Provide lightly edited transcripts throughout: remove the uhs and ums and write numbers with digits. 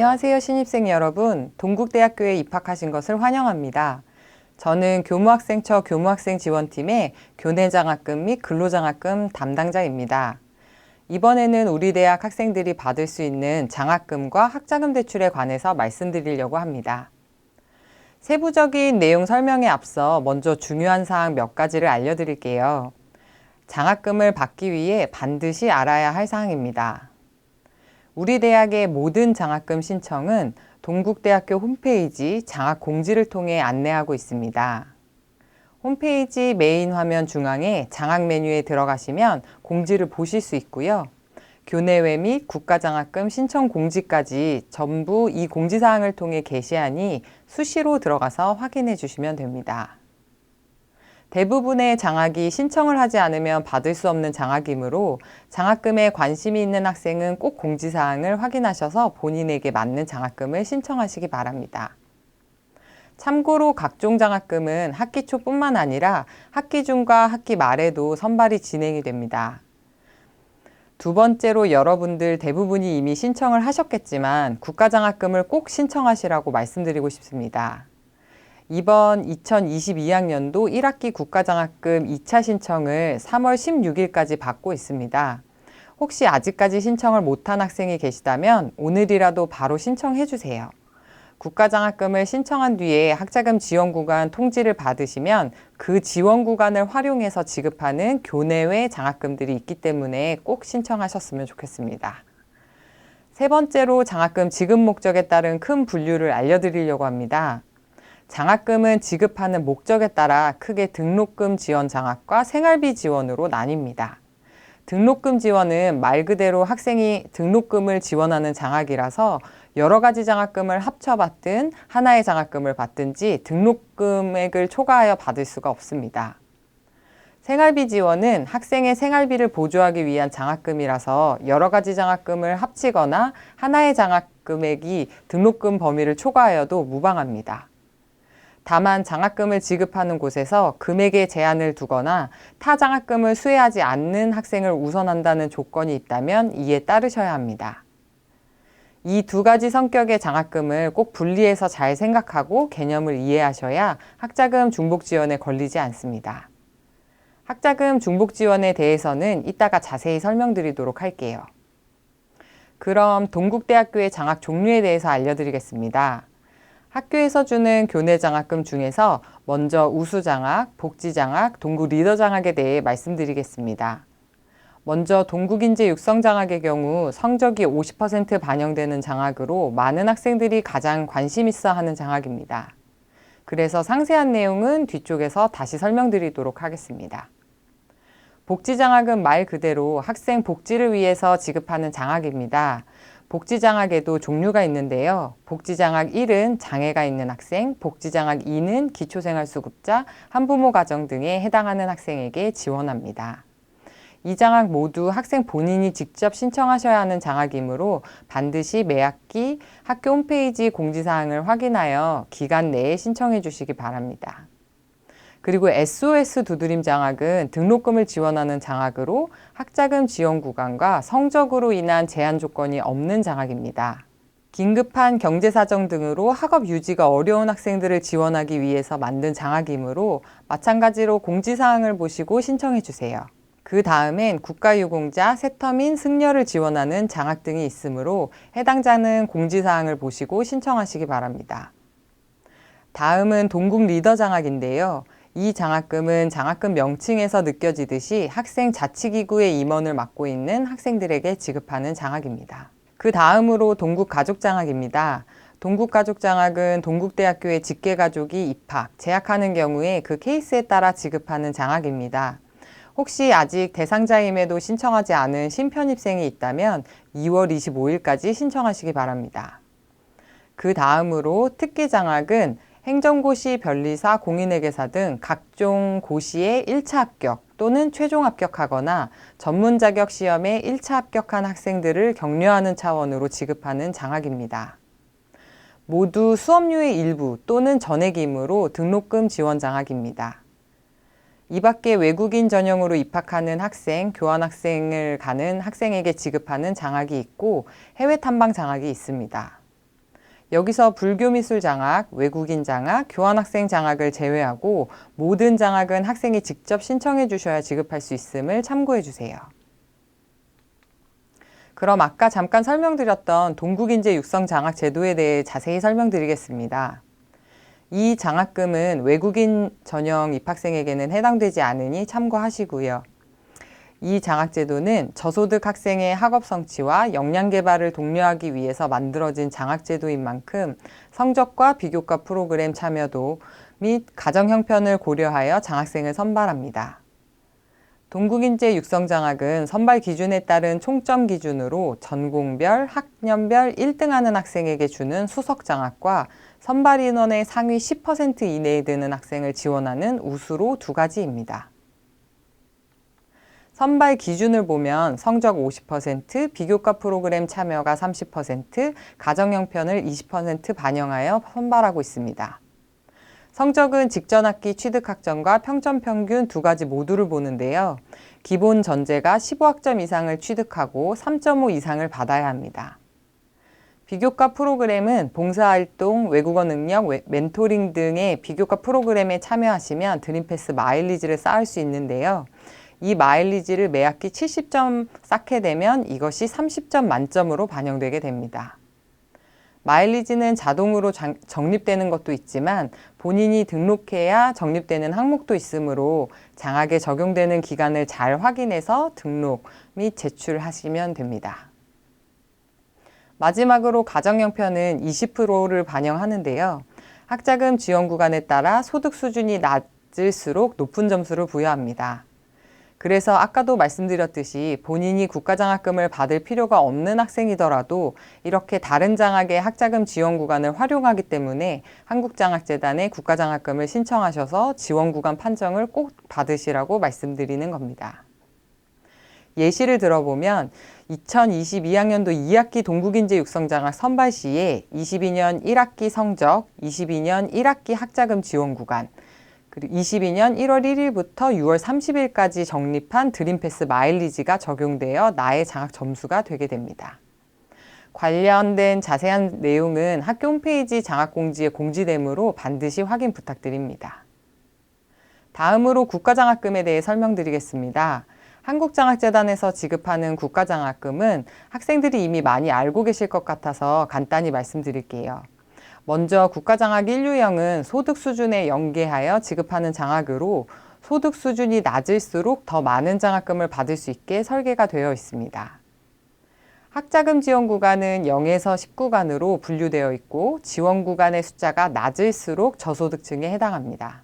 안녕하세요, 신입생 여러분. 동국대학교에 입학하신 것을 환영합니다. 저는 교무학생처 교무학생 지원팀의 교내장학금 및 근로장학금 담당자입니다. 이번에는 우리 대학 학생들이 받을 수 있는 장학금과 학자금 대출에 관해서 말씀드리려고 합니다. 세부적인 내용 설명에 앞서 먼저 중요한 사항 몇 가지를 알려드릴게요. 장학금을 받기 위해 반드시 알아야 할 사항입니다. 우리 대학의 모든 장학금 신청은 동국대학교 홈페이지 장학 공지를 통해 안내하고 있습니다. 홈페이지 메인 화면 중앙에 장학 메뉴에 들어가시면 공지를 보실 수 있고요. 교내외 및 국가장학금 신청 공지까지 전부 이 공지사항을 통해 게시하니 수시로 들어가서 확인해 주시면 됩니다. 대부분의 장학이 신청을 하지 않으면 받을 수 없는 장학이므로 장학금에 관심이 있는 학생은 꼭 공지사항을 확인하셔서 본인에게 맞는 장학금을 신청하시기 바랍니다. 참고로 각종 장학금은 학기 초뿐만 아니라 학기 중과 학기 말에도 선발이 진행이 됩니다. 두 번째로 여러분들 대부분이 이미 신청을 하셨겠지만 국가장학금을 꼭 신청하시라고 말씀드리고 싶습니다. 이번 2022학년도 1학기 국가장학금 2차 신청을 3월 16일까지 받고 있습니다. 혹시 아직까지 신청을 못한 학생이 계시다면 오늘이라도 바로 신청해 주세요. 국가장학금을 신청한 뒤에 학자금 지원구간 통지를 받으시면 그 지원구간을 활용해서 지급하는 교내외 장학금들이 있기 때문에 꼭 신청하셨으면 좋겠습니다. 세 번째로 장학금 지급 목적에 따른 큰 분류를 알려드리려고 합니다. 장학금은 지급하는 목적에 따라 크게 등록금 지원 장학과 생활비 지원으로 나뉩니다. 등록금 지원은 말 그대로 학생이 등록금을 지원하는 장학이라서 여러 가지 장학금을 합쳐받든 하나의 장학금을 받든지 등록금액을 초과하여 받을 수가 없습니다. 생활비 지원은 학생의 생활비를 보조하기 위한 장학금이라서 여러 가지 장학금을 합치거나 하나의 장학금액이 등록금 범위를 초과하여도 무방합니다. 다만 장학금을 지급하는 곳에서 금액에 제한을 두거나 타 장학금을 수혜하지 않는 학생을 우선한다는 조건이 있다면 이에 따르셔야 합니다. 이 두 가지 성격의 장학금을 꼭 분리해서 잘 생각하고 개념을 이해하셔야 학자금 중복 지원에 걸리지 않습니다. 학자금 중복 지원에 대해서는 이따가 자세히 설명드리도록 할게요. 그럼 동국대학교의 장학 종류에 대해서 알려드리겠습니다. 학교에서 주는 교내 장학금 중에서 먼저 우수장학, 복지장학, 동국 리더장학에 대해 말씀드리겠습니다. 먼저 동국인재 육성장학의 경우 성적이 50% 반영되는 장학으로 많은 학생들이 가장 관심 있어 하는 장학입니다. 그래서 상세한 내용은 뒤쪽에서 다시 설명드리도록 하겠습니다. 복지장학은 말 그대로 학생 복지를 위해서 지급하는 장학입니다. 복지장학에도 종류가 있는데요. 복지장학 1은 장애가 있는 학생, 복지장학 2는 기초생활수급자, 한부모 가정 등에 해당하는 학생에게 지원합니다. 이 장학 모두 학생 본인이 직접 신청하셔야 하는 장학이므로 반드시 매 학기 학교 홈페이지 공지사항을 확인하여 기간 내에 신청해 주시기 바랍니다. 그리고 SOS 두드림 장학은 등록금을 지원하는 장학으로 학자금 지원 구간과 성적으로 인한 제한 조건이 없는 장학입니다. 긴급한 경제사정 등으로 학업 유지가 어려운 학생들을 지원하기 위해서 만든 장학이므로 마찬가지로 공지사항을 보시고 신청해 주세요. 그 다음엔 국가유공자, 세터민, 승려를 지원하는 장학 등이 있으므로 해당자는 공지사항을 보시고 신청하시기 바랍니다. 다음은 동국 리더 장학인데요. 이 장학금은 장학금 명칭에서 느껴지듯이 학생 자치기구의 임원을 맡고 있는 학생들에게 지급하는 장학입니다. 그 다음으로 동국가족장학입니다. 동국가족장학은 동국대학교의 직계가족이 입학, 재학하는 경우에 그 케이스에 따라 지급하는 장학입니다. 혹시 아직 대상자임에도 신청하지 않은 신편입생이 있다면 2월 25일까지 신청하시기 바랍니다. 그 다음으로 특기장학은 행정고시, 변리사, 공인회계사 등 각종 고시에 1차 합격 또는 최종 합격하거나 전문 자격 시험에 1차 합격한 학생들을 격려하는 차원으로 지급하는 장학입니다. 모두 수업료의 일부 또는 전액이므로 등록금 지원 장학입니다. 이 밖에 외국인 전형으로 입학하는 학생, 교환학생을 가는 학생에게 지급하는 장학이 있고 해외 탐방 장학이 있습니다. 여기서 불교미술 장학, 외국인 장학, 교환학생 장학을 제외하고 모든 장학은 학생이 직접 신청해 주셔야 지급할 수 있음을 참고해 주세요. 그럼 아까 잠깐 설명드렸던 동국인재 육성 장학 제도에 대해 자세히 설명드리겠습니다. 이 장학금은 외국인 전형 입학생에게는 해당되지 않으니 참고하시고요. 이 장학제도는 저소득 학생의 학업 성취와 역량 개발을 독려하기 위해서 만들어진 장학제도인 만큼 성적과 비교과 프로그램 참여도 및 가정 형편을 고려하여 장학생을 선발합니다. 동국인재 육성장학은 선발 기준에 따른 총점 기준으로 전공별, 학년별 1등하는 학생에게 주는 수석장학과 선발 인원의 상위 10% 이내에 드는 학생을 지원하는 우수로 두 가지입니다. 선발 기준을 보면 성적 50%, 비교과 프로그램 참여가 30%, 가정 형편을 20% 반영하여 선발하고 있습니다. 성적은 직전 학기 취득학점과 평점 평균 두 가지 모두를 보는데요. 기본 전제가 15학점 이상을 취득하고 3.5 이상을 받아야 합니다. 비교과 프로그램은 봉사활동, 외국어 능력, 멘토링 등의 비교과 프로그램에 참여하시면 드림패스 마일리지를 쌓을 수 있는데요. 이 마일리지를 매 학기 70점 쌓게 되면 이것이 30점 만점으로 반영되게 됩니다. 마일리지는 자동으로 적립되는 것도 있지만 본인이 등록해야 적립되는 항목도 있으므로 장학에 적용되는 기간을 잘 확인해서 등록 및 제출하시면 됩니다. 마지막으로 가정 형편은 20%를 반영하는데요. 학자금 지원 구간에 따라 소득 수준이 낮을수록 높은 점수를 부여합니다. 그래서 아까도 말씀드렸듯이 본인이 국가장학금을 받을 필요가 없는 학생이더라도 이렇게 다른 장학의 학자금 지원 구간을 활용하기 때문에 한국장학재단에 국가장학금을 신청하셔서 지원 구간 판정을 꼭 받으시라고 말씀드리는 겁니다. 예시를 들어보면 2022학년도 2학기 동국인재 육성장학 선발 시에 22년 1학기 성적, 22년 1학기 학자금 지원 구간, 그리고 22년 1월 1일부터 6월 30일까지 적립한 드림패스 마일리지가 적용되어 나의 장학 점수가 되게 됩니다. 관련된 자세한 내용은 학교 홈페이지 장학공지에 공지되므로 반드시 확인 부탁드립니다. 다음으로 국가장학금에 대해 설명드리겠습니다. 한국장학재단에서 지급하는 국가장학금은 학생들이 이미 많이 알고 계실 것 같아서 간단히 말씀드릴게요. 먼저 국가장학 1유형은 소득 수준에 연계하여 지급하는 장학으로 소득 수준이 낮을수록 더 많은 장학금을 받을 수 있게 설계가 되어 있습니다. 학자금 지원 구간은 0에서 10구간으로 분류되어 있고 지원 구간의 숫자가 낮을수록 저소득층에 해당합니다.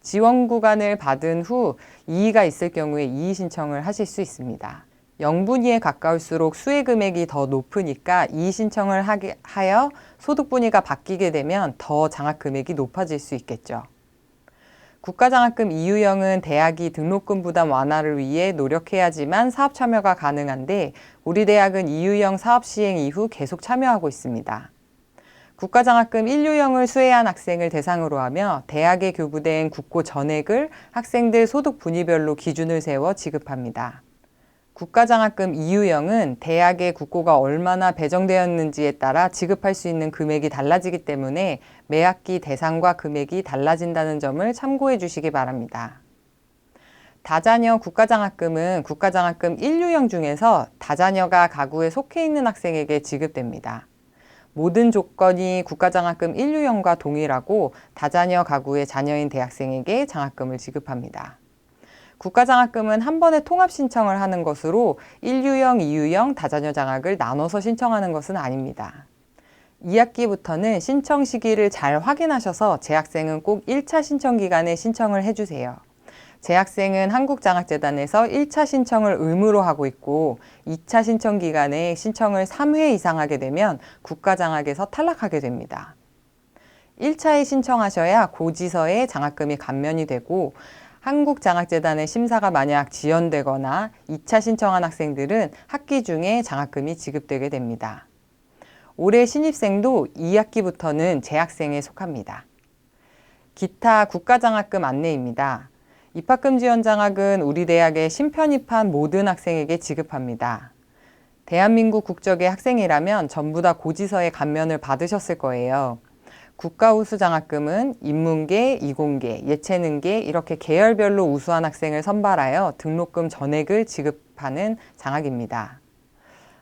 지원 구간을 받은 후 이의가 있을 경우에 이의 신청을 하실 수 있습니다. 0분위에 가까울수록 수혜 금액이 더 높으니까 이의 신청을 하여 소득 분위가 바뀌게 되면 더 장학 금액이 높아질 수 있겠죠. 국가장학금 2유형은 대학이 등록금 부담 완화를 위해 노력해야지만 사업 참여가 가능한데 우리 대학은 2유형 사업 시행 이후 계속 참여하고 있습니다. 국가장학금 1유형을 수혜한 학생을 대상으로 하며 대학에 교부된 국고 전액을 학생들 소득 분위별로 기준을 세워 지급합니다. 국가장학금 2유형은 대학의 국고가 얼마나 배정되었는지에 따라 지급할 수 있는 금액이 달라지기 때문에 매 학기 대상과 금액이 달라진다는 점을 참고해 주시기 바랍니다. 다자녀 국가장학금은 국가장학금 1유형 중에서 다자녀가 가구에 속해 있는 학생에게 지급됩니다. 모든 조건이 국가장학금 1유형과 동일하고 다자녀 가구의 자녀인 대학생에게 장학금을 지급합니다. 국가장학금은 한 번에 통합 신청을 하는 것으로 1유형, 2유형 다자녀 장학을 나눠서 신청하는 것은 아닙니다. 2학기부터는 신청 시기를 잘 확인하셔서 재학생은 꼭 1차 신청 기간에 신청을 해주세요. 재학생은 한국장학재단에서 1차 신청을 의무로 하고 있고 2차 신청 기간에 신청을 3회 이상 하게 되면 국가장학에서 탈락하게 됩니다. 1차에 신청하셔야 고지서에 장학금이 감면이 되고 한국장학재단의 심사가 만약 지연되거나 2차 신청한 학생들은 학기 중에 장학금이 지급되게 됩니다. 올해 신입생도 2학기부터는 재학생에 속합니다. 기타 국가장학금 안내입니다. 입학금 지원 장학은 우리 대학에 신편입한 모든 학생에게 지급합니다. 대한민국 국적의 학생이라면 전부 다 고지서의 감면을 받으셨을 거예요. 국가우수 장학금은 인문계, 이공계, 예체능계 이렇게 계열별로 우수한 학생을 선발하여 등록금 전액을 지급하는 장학입니다.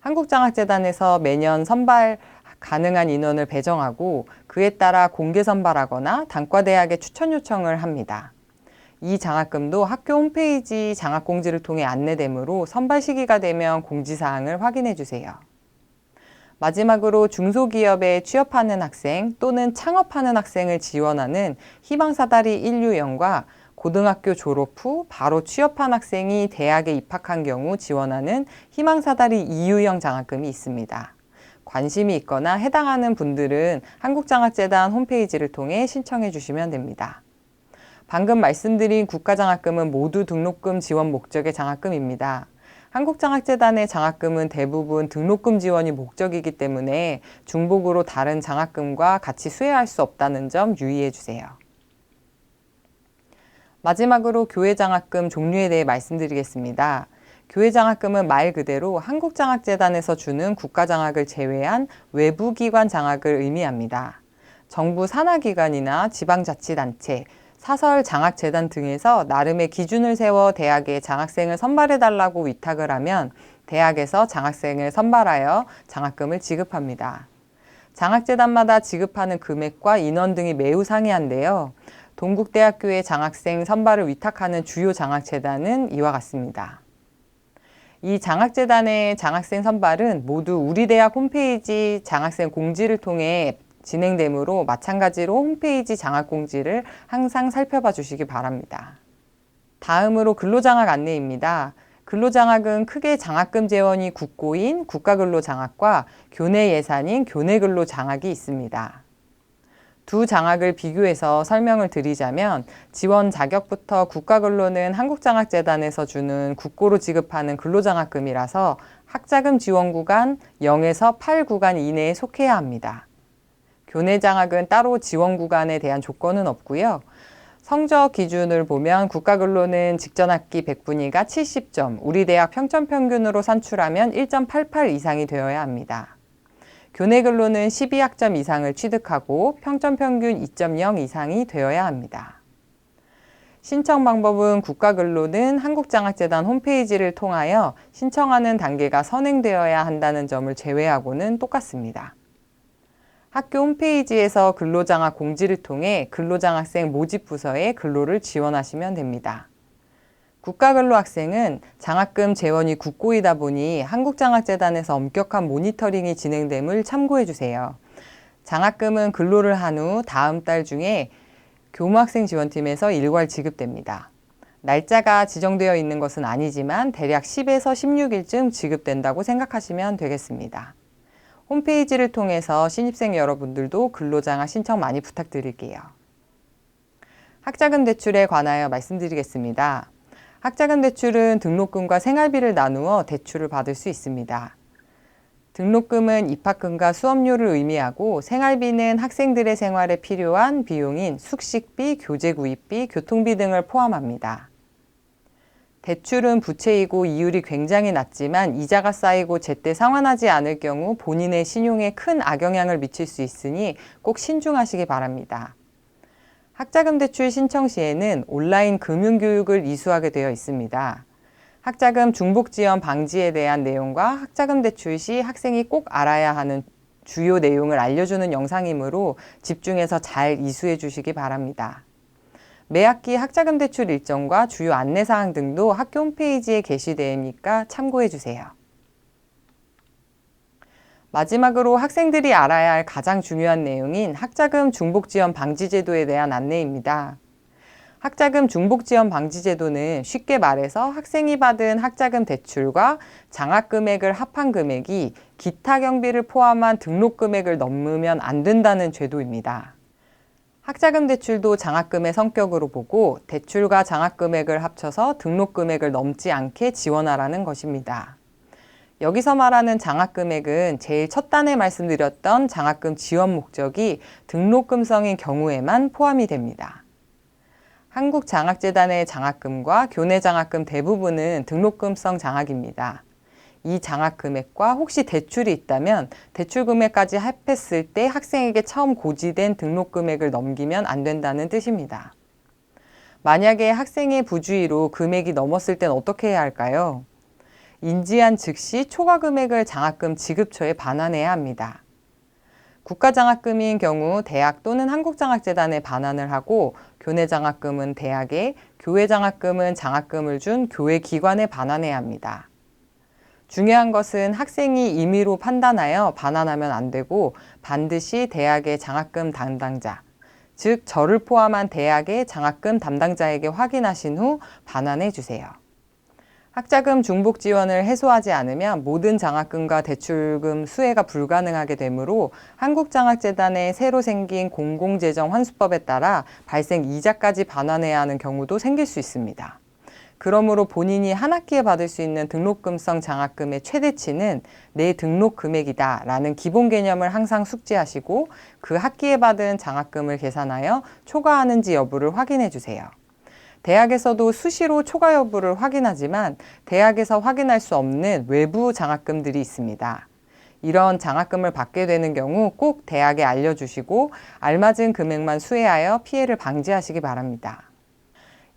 한국장학재단에서 매년 선발 가능한 인원을 배정하고 그에 따라 공개 선발하거나 단과대학에 추천 요청을 합니다. 이 장학금도 학교 홈페이지 장학공지를 통해 안내되므로 선발 시기가 되면 공지사항을 확인해 주세요. 마지막으로 중소기업에 취업하는 학생 또는 창업하는 학생을 지원하는 희망사다리 1유형과 고등학교 졸업 후 바로 취업한 학생이 대학에 입학한 경우 지원하는 희망사다리 2유형 장학금이 있습니다. 관심이 있거나 해당하는 분들은 한국장학재단 홈페이지를 통해 신청해 주시면 됩니다. 방금 말씀드린 국가장학금은 모두 등록금 지원 목적의 장학금입니다. 한국장학재단의 장학금은 대부분 등록금 지원이 목적이기 때문에 중복으로 다른 장학금과 같이 수혜할 수 없다는 점 유의해 주세요. 마지막으로 교회장학금 종류에 대해 말씀드리겠습니다. 교회장학금은 말 그대로 한국장학재단에서 주는 국가장학을 제외한 외부기관 장학을 의미합니다. 정부 산하기관이나 지방자치단체, 사설장학재단 등에서 나름의 기준을 세워 대학에 장학생을 선발해달라고 위탁을 하면 대학에서 장학생을 선발하여 장학금을 지급합니다. 장학재단마다 지급하는 금액과 인원 등이 매우 상이한데요. 동국대학교의 장학생 선발을 위탁하는 주요 장학재단은 이와 같습니다. 이 장학재단의 장학생 선발은 모두 우리 대학 홈페이지 장학생 공지를 통해 진행되므로 마찬가지로 홈페이지 장학공지를 항상 살펴봐 주시기 바랍니다. 다음으로 근로장학 안내입니다. 근로장학은 크게 장학금 재원이 국고인 국가근로장학과 교내 예산인 교내근로장학이 있습니다. 두 장학을 비교해서 설명을 드리자면 지원 자격부터 국가근로는 한국장학재단에서 주는 국고로 지급하는 근로장학금이라서 학자금 지원 구간 0에서 8구간 이내에 속해야 합니다. 교내장학은 따로 지원 구간에 대한 조건은 없고요. 성적 기준을 보면 국가근로는 직전 학기 100분위가 70점, 우리 대학 평점평균으로 산출하면 1.88 이상이 되어야 합니다. 교내근로는 12학점 이상을 취득하고 평점평균 2.0 이상이 되어야 합니다. 신청 방법은 국가근로는 한국장학재단 홈페이지를 통하여 신청하는 단계가 선행되어야 한다는 점을 제외하고는 똑같습니다. 학교 홈페이지에서 근로장학 공지를 통해 근로장학생 모집부서에 근로를 지원하시면 됩니다. 국가근로학생은 장학금 재원이 국고이다 보니 한국장학재단에서 엄격한 모니터링이 진행됨을 참고해 주세요. 장학금은 근로를 한 후 다음 달 중에 교무학생 지원팀에서 일괄 지급됩니다. 날짜가 지정되어 있는 것은 아니지만 대략 10에서 16일쯤 지급된다고 생각하시면 되겠습니다. 홈페이지를 통해서 신입생 여러분들도 근로장학 신청 많이 부탁드릴게요. 학자금 대출에 관하여 말씀드리겠습니다. 학자금 대출은 등록금과 생활비를 나누어 대출을 받을 수 있습니다. 등록금은 입학금과 수업료를 의미하고 생활비는 학생들의 생활에 필요한 비용인 숙식비, 교재구입비, 교통비 등을 포함합니다. 대출은 부채이고 이율이 굉장히 낮지만 이자가 쌓이고 제때 상환하지 않을 경우 본인의 신용에 큰 악영향을 미칠 수 있으니 꼭 신중하시기 바랍니다. 학자금 대출 신청 시에는 온라인 금융교육을 이수하게 되어 있습니다. 학자금 중복 지연 방지에 대한 내용과 학자금 대출 시 학생이 꼭 알아야 하는 주요 내용을 알려주는 영상이므로 집중해서 잘 이수해 주시기 바랍니다. 매 학기 학자금 대출 일정과 주요 안내사항 등도 학교 홈페이지에 게시되니까 참고해 주세요. 마지막으로 학생들이 알아야 할 가장 중요한 내용인 학자금 중복지연 방지제도에 대한 안내입니다. 학자금 중복지연 방지제도는 쉽게 말해서 학생이 받은 학자금 대출과 장학금액을 합한 금액이 기타 경비를 포함한 등록금액을 넘으면 안 된다는 제도입니다. 학자금 대출도 장학금의 성격으로 보고 대출과 장학금액을 합쳐서 등록금액을 넘지 않게 지원하라는 것입니다. 여기서 말하는 장학금액은 제일 첫 단에 말씀드렸던 장학금 지원 목적이 등록금성인 경우에만 포함이 됩니다. 한국장학재단의 장학금과 교내장학금 대부분은 등록금성 장학입니다. 이 장학 금액과 혹시 대출이 있다면 대출 금액까지 합했을 때 학생에게 처음 고지된 등록 금액을 넘기면 안 된다는 뜻입니다. 만약에 학생의 부주의로 금액이 넘었을 땐 어떻게 해야 할까요? 인지한 즉시 초과 금액을 장학금 지급처에 반환해야 합니다. 국가장학금인 경우 대학 또는 한국장학재단에 반환을 하고 교내장학금은 대학에, 교외장학금은 장학금을 준 교외기관에 반환해야 합니다. 중요한 것은 학생이 임의로 판단하여 반환하면 안 되고 반드시 대학의 장학금 담당자, 즉 저를 포함한 대학의 장학금 담당자에게 확인하신 후 반환해 주세요. 학자금 중복 지원을 해소하지 않으면 모든 장학금과 대출금 수혜가 불가능하게 되므로 한국장학재단의 새로 생긴 공공재정 환수법에 따라 발생 이자까지 반환해야 하는 경우도 생길 수 있습니다. 그러므로 본인이 한 학기에 받을 수 있는 등록금성 장학금의 최대치는 내 등록 금액이다 라는 기본 개념을 항상 숙지하시고 그 학기에 받은 장학금을 계산하여 초과하는지 여부를 확인해 주세요. 대학에서도 수시로 초과 여부를 확인하지만 대학에서 확인할 수 없는 외부 장학금들이 있습니다. 이런 장학금을 받게 되는 경우 꼭 대학에 알려주시고 알맞은 금액만 수혜하여 피해를 방지하시기 바랍니다.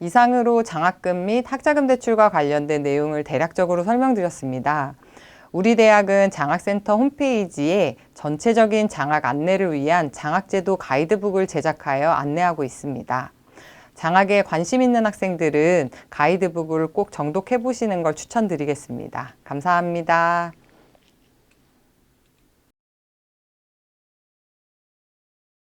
이상으로 장학금 및 학자금 대출과 관련된 내용을 대략적으로 설명드렸습니다. 우리 대학은 장학센터 홈페이지에 전체적인 장학 안내를 위한 장학제도 가이드북을 제작하여 안내하고 있습니다. 장학에 관심 있는 학생들은 가이드북을 꼭 정독해 보시는 걸 추천드리겠습니다. 감사합니다.